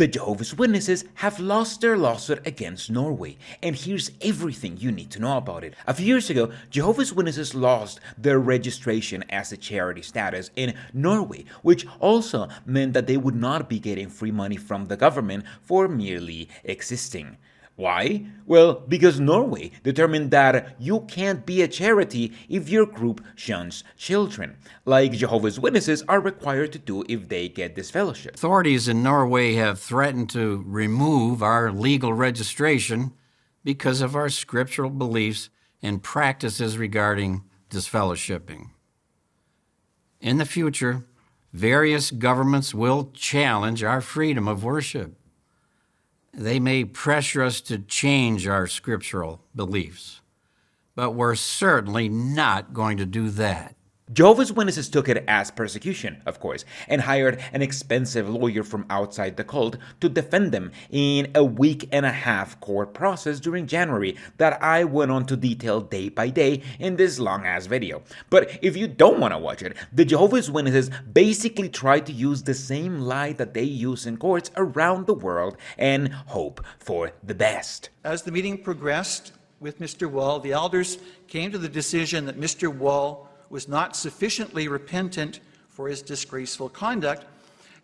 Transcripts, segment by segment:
The Jehovah's Witnesses have lost their lawsuit against Norway, and here's everything you need to know about it. A few years ago, Jehovah's Witnesses lost their registration as a charity status in Norway, which also meant that they would not be getting free money from the government for merely existing. Why? Well, because Norway determined that you can't be a charity if your group shuns children, like Jehovah's Witnesses are required to do if they get this fellowship. Authorities in Norway have threatened to remove our legal registration because of our scriptural beliefs and practices regarding disfellowshipping. In the future, various governments will challenge our freedom of worship. They may pressure us to change our scriptural beliefs, but we're certainly not going to do that. Jehovah's Witnesses took it as persecution, of course, and hired an expensive lawyer from outside the cult to defend them in a week-and-a-half court process during January that I went on to detail day by day in this long-ass video. But if you don't want to watch it, the Jehovah's Witnesses basically try to use the same lie that they use in courts around the world and hope for the best. As the meeting progressed with Mr. Wall, the elders came to the decision that Mr. Wall was not sufficiently repentant for his disgraceful conduct,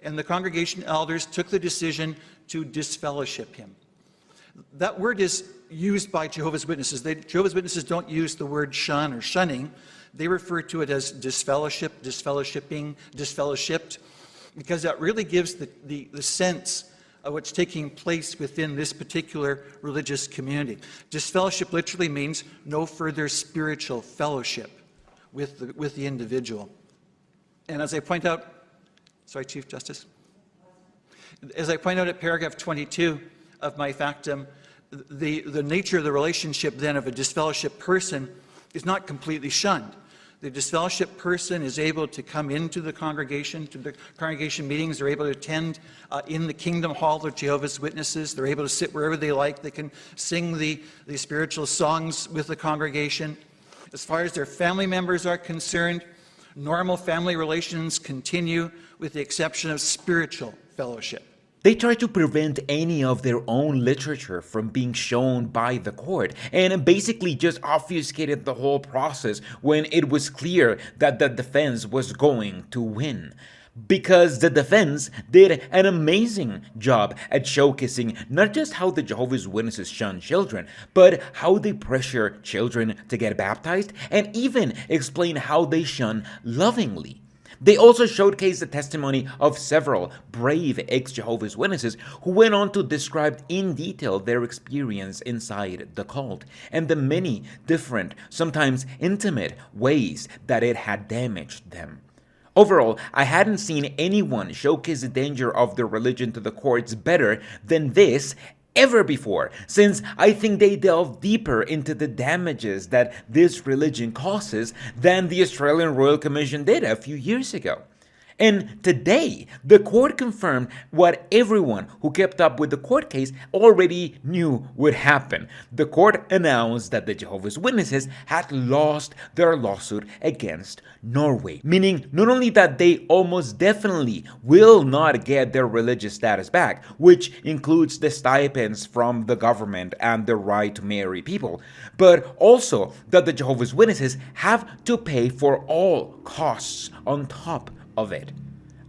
and the congregation elders took the decision to disfellowship him. That word is used by Jehovah's Witnesses. Jehovah's Witnesses don't use the word shun or shunning. They refer to it as disfellowship, disfellowshipping, disfellowshipped, because that really gives the sense of what's taking place within this particular religious community. Disfellowship literally means no further spiritual fellowship with the individual. And as I point out, sorry, Chief Justice, as I point out at paragraph 22 of my factum, the nature of the relationship then of a disfellowship person is not completely shunned. The disfellowship person is able to come into the congregation, to the congregation meetings. They're able to attend in the Kingdom Hall of Jehovah's Witnesses. They're able to sit wherever they like. They can sing the spiritual songs with the congregation. As far as their family members are concerned, normal family relations continue with the exception of spiritual fellowship. They try to prevent any of their own literature from being shown by the court and basically just obfuscated the whole process when it was clear that the defense was going to win. Because the defense did an amazing job at showcasing not just how the Jehovah's Witnesses shun children, but how they pressure children to get baptized and even explain how they shun lovingly. They also showcased the testimony of several brave ex-Jehovah's Witnesses who went on to describe in detail their experience inside the cult and the many different, sometimes intimate ways that it had damaged them. Overall, I hadn't seen anyone showcase the danger of their religion to the courts better than this ever before, since I think they delve deeper into the damages that this religion causes than the Australian Royal Commission did a few years ago. And today, the court confirmed what everyone who kept up with the court case already knew would happen. The court announced that the Jehovah's Witnesses had lost their lawsuit against Norway, meaning not only that they almost definitely will not get their religious status back, which includes the stipends from the government and the right to marry people, but also that the Jehovah's Witnesses have to pay for all costs on top of it.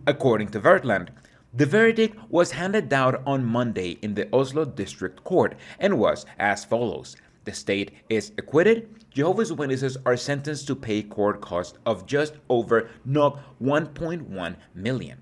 According to Vertland, the verdict was handed down on Monday in the Oslo District Court and was as follows. The state is acquitted. Jehovah's Witnesses are sentenced to pay court costs of just over 1.1 million.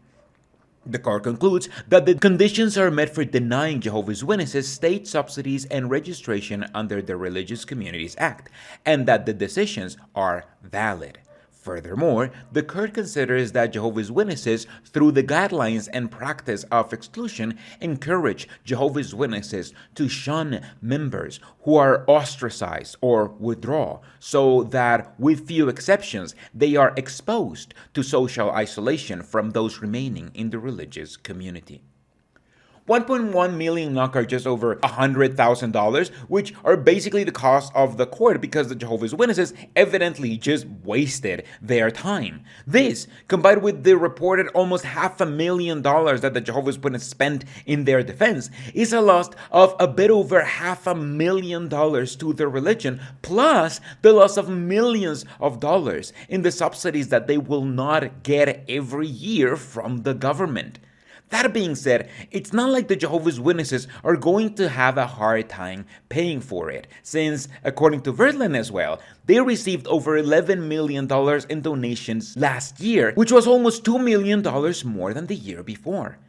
The court concludes that the conditions are met for denying Jehovah's Witnesses state subsidies and registration under the Religious Communities Act, and that the decisions are valid. Furthermore, the court considers that Jehovah's Witnesses, through the guidelines and practice of exclusion, encourage Jehovah's Witnesses to shun members who are ostracized or withdraw, so that, with few exceptions, they are exposed to social isolation from those remaining in the religious community. 1.1 million NOK are just over $100,000, which are basically the cost of the court because the Jehovah's Witnesses evidently just wasted their time. This, combined with the reported almost $500,000 that the Jehovah's Witnesses spent in their defense, is a loss of a bit over $500,000 to their religion, plus the loss of millions of dollars in the subsidies that they will not get every year from the government. That being said, it's not like the Jehovah's Witnesses are going to have a hard time paying for it, since, according to Vertland as well, they received over $11 million in donations last year, which was almost $2 million more than the year before.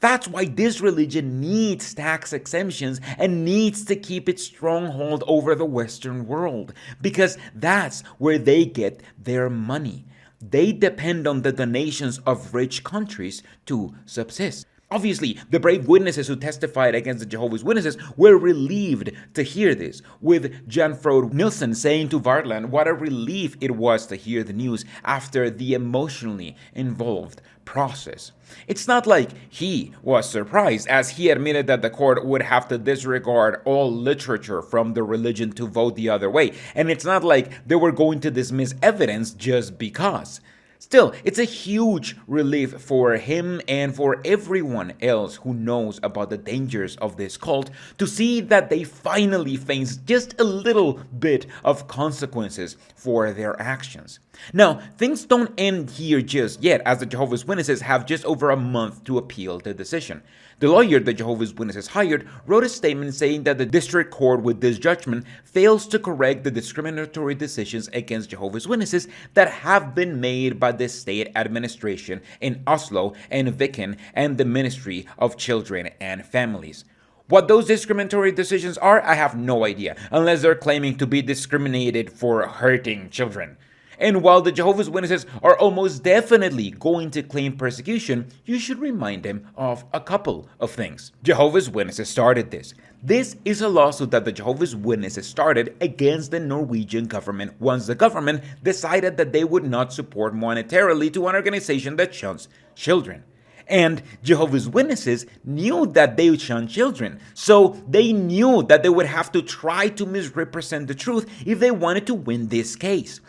That's why this religion needs tax exemptions and needs to keep its stronghold over the Western world, because that's where they get their money. They depend on the donations of rich countries to subsist. Obviously, the brave witnesses who testified against the Jehovah's Witnesses were relieved to hear this, with Jan Frode Nielsen saying to Vartland what a relief it was to hear the news after the emotionally involved process. It's not like he was surprised, as he admitted that the court would have to disregard all literature from the religion to vote the other way, and it's not like they were going to dismiss evidence just because. Still, it's a huge relief for him and for everyone else who knows about the dangers of this cult to see that they finally face just a little bit of consequences for their actions. Now, things don't end here just yet, as the Jehovah's Witnesses have just over a month to appeal the decision. The lawyer the Jehovah's Witnesses hired wrote a statement saying that the district court with this judgment fails to correct the discriminatory decisions against Jehovah's Witnesses that have been made by the state administration in Oslo and Viken and the Ministry of Children and Families. What those discriminatory decisions are, I have no idea, unless they're claiming to be discriminated for hurting children. And while the Jehovah's Witnesses are almost definitely going to claim persecution, you should remind them of a couple of things. Jehovah's Witnesses started this. This is a lawsuit that the Jehovah's Witnesses started against the Norwegian government once the government decided that they would not support monetarily to an organization that shuns children. And Jehovah's Witnesses knew that they shun children, so they knew that they would have to try to misrepresent the truth if they wanted to win this case.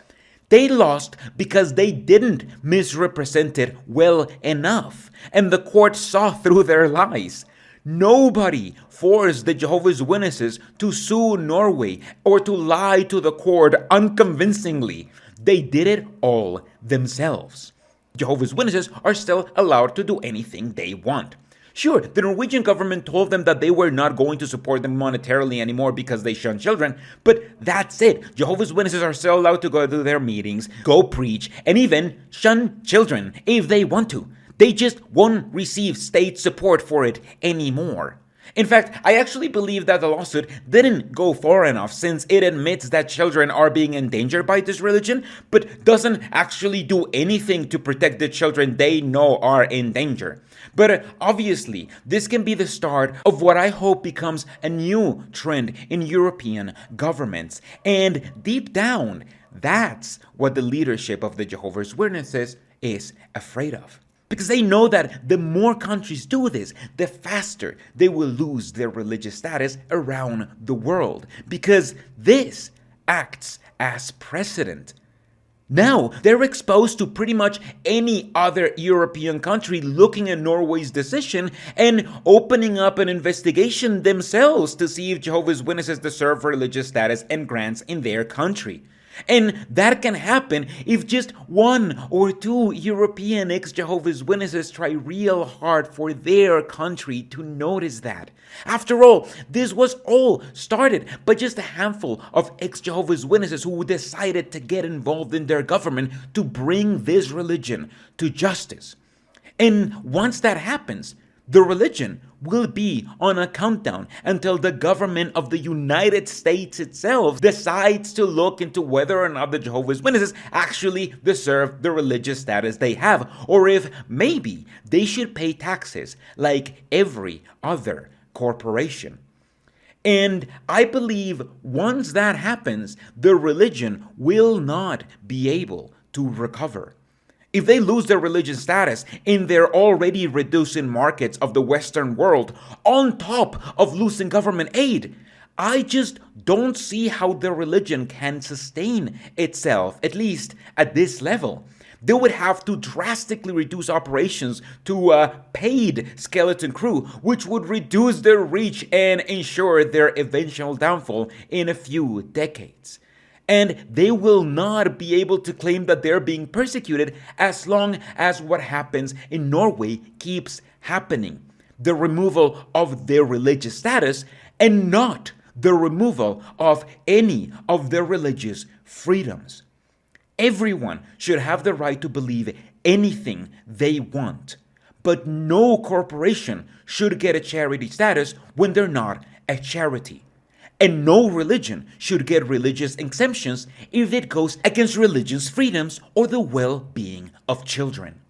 They lost because they didn't misrepresent it well enough, and the court saw through their lies. Nobody forced the Jehovah's Witnesses to sue Norway or to lie to the court unconvincingly. They did it all themselves. Jehovah's Witnesses are still allowed to do anything they want. Sure, the Norwegian government told them that they were not going to support them monetarily anymore because they shun children, but that's it. Jehovah's Witnesses are still allowed to go to their meetings, go preach, and even shun children if they want to. They just won't receive state support for it anymore. In fact, I actually believe that the lawsuit didn't go far enough, since it admits that children are being endangered by this religion, but doesn't actually do anything to protect the children they know are in danger. But obviously, this can be the start of what I hope becomes a new trend in European governments. And deep down, that's what the leadership of the Jehovah's Witnesses is afraid of. Because they know that the more countries do this, the faster they will lose their religious status around the world. Because this acts as precedent. Now, they're exposed to pretty much any other European country looking at Norway's decision and opening up an investigation themselves to see if Jehovah's Witnesses deserve religious status and grants in their country. And that can happen if just one or two European ex-Jehovah's Witnesses try real hard for their country to notice that. After all, this was all started by just a handful of ex-Jehovah's Witnesses who decided to get involved in their government to bring this religion to justice. And once that happens, the religion will be on a countdown until the government of the United States itself decides to look into whether or not the Jehovah's Witnesses actually deserve the religious status they have, or if maybe they should pay taxes like every other corporation. And I believe once that happens, the religion will not be able to recover. If they lose their religious status in their already reducing markets of the Western world, on top of losing government aid, I just don't see how their religion can sustain itself, at least at this level. They would have to drastically reduce operations to a paid skeleton crew, which would reduce their reach and ensure their eventual downfall in a few decades. And they will not be able to claim that they're being persecuted as long as what happens in Norway keeps happening. The removal of their religious status and not the removal of any of their religious freedoms. Everyone should have the right to believe anything they want, but no corporation should get a charity status when they're not a charity. And no religion should get religious exemptions if it goes against religious freedoms or the well-being of children.